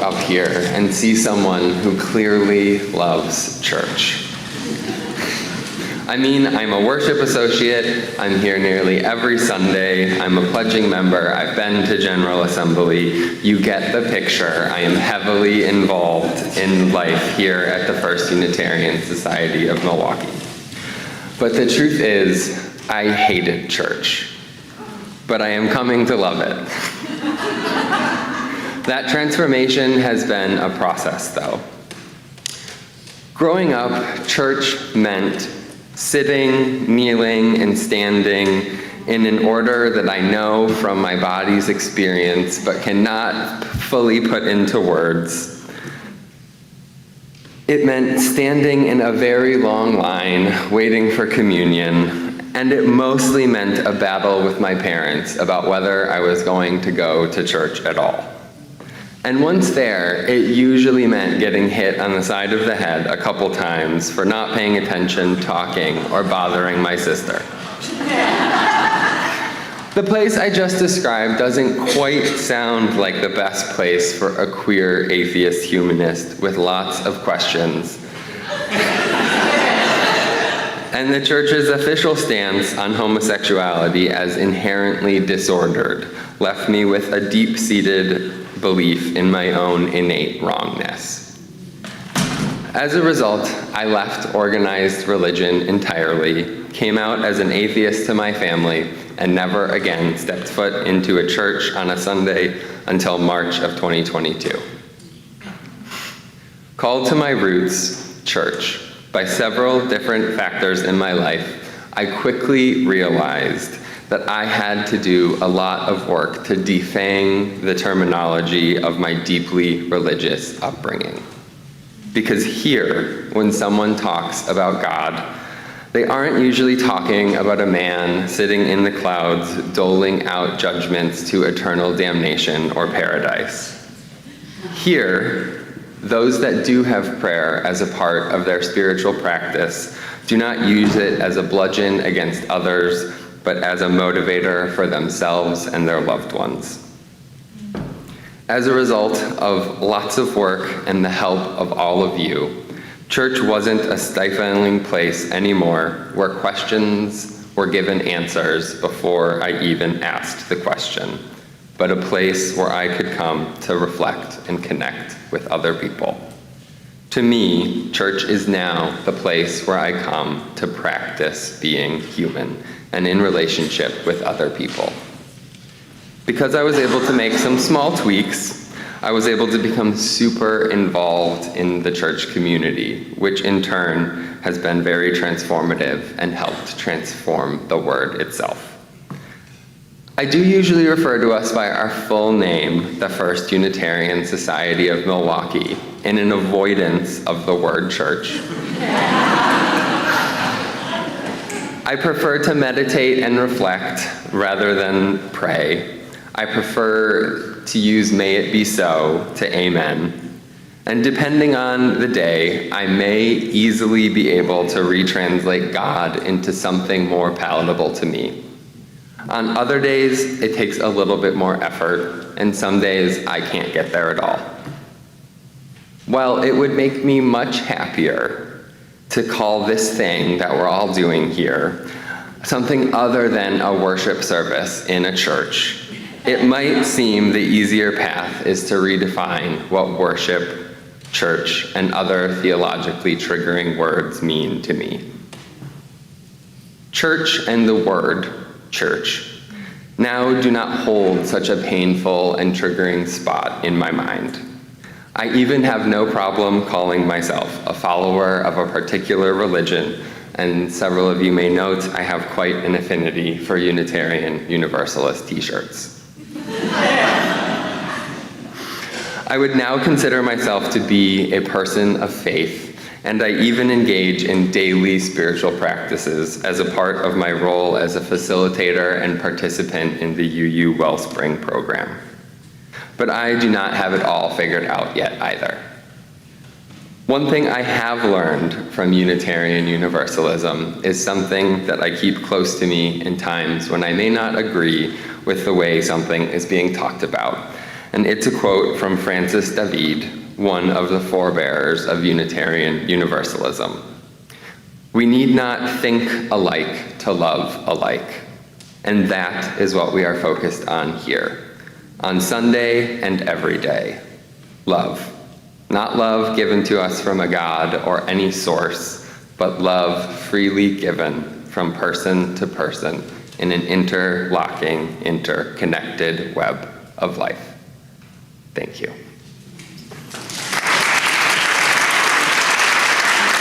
up here and see someone who clearly loves church. I mean, I'm a worship associate, I'm here nearly every Sunday, I'm a pledging member, I've been to General Assembly. You get the picture. I am heavily involved in life here at the First Unitarian Society of Milwaukee. But the truth is, I hated church, but I am coming to love it. That transformation has been a process, though. Growing up, church meant sitting, kneeling, and standing in an order that I know from my body's experience but cannot fully put into words. It meant standing in a very long line, waiting for communion, and it mostly meant a battle with my parents about whether I was going to go to church at all. And once there, it usually meant getting hit on the side of the head a couple times for not paying attention, talking, or bothering my sister. The place I just described doesn't quite sound like the best place for a queer atheist humanist with lots of questions. And the church's official stance on homosexuality as inherently disordered left me with a deep-seated belief in my own innate wrongness. As a result, I left organized religion entirely, came out as an atheist to my family, and never again stepped foot into a church on a Sunday until March of 2022. Called to my roots, church, by several different factors in my life, I quickly realized that I had to do a lot of work to defang the terminology of my deeply religious upbringing. Because here, when someone talks about God, they aren't usually talking about a man sitting in the clouds doling out judgments to eternal damnation or paradise. Here, those that do have prayer as a part of their spiritual practice do not use it as a bludgeon against others, but as a motivator for themselves and their loved ones. As a result of lots of work and the help of all of you, church wasn't a stifling place anymore where questions were given answers before I even asked the question, but a place where I could come to reflect and connect with other people. To me, church is now the place where I come to practice being human and in relationship with other people. Because I was able to make some small tweaks, I was able to become super involved in the church community, which in turn has been very transformative and helped transform the word itself. I do usually refer to us by our full name, the First Unitarian Society of Milwaukee, in an avoidance of the word church. I prefer to meditate and reflect rather than pray. I prefer to use may it be so to amen. And depending on the day, I may easily be able to retranslate God into something more palatable to me. On other days, it takes a little bit more effort, and some days I can't get there at all. While it would make me much happier to call this thing that we're all doing here something other than a worship service in a church, it might seem the easier path is to redefine what worship, church, and other theologically triggering words mean to me. Church and the word church now do not hold such a painful and triggering spot in my mind. I even have no problem calling myself a follower of a particular religion, and several of you may note I have quite an affinity for Unitarian Universalist t-shirts. I would now consider myself to be a person of faith, and I even engage in daily spiritual practices as a part of my role as a facilitator and participant in the UU Wellspring program. But I do not have it all figured out yet either. One thing I have learned from Unitarian Universalism is something that I keep close to me in times when I may not agree with the way something is being talked about, And it's a quote from Francis David, one of the forebearers of Unitarian Universalism. We need not think alike to love alike. And that is what we are focused on here, on Sunday and every day. Love. Not love given to us from a God or any source, but love freely given from person to person in an interlocking, interconnected web of life. Thank you.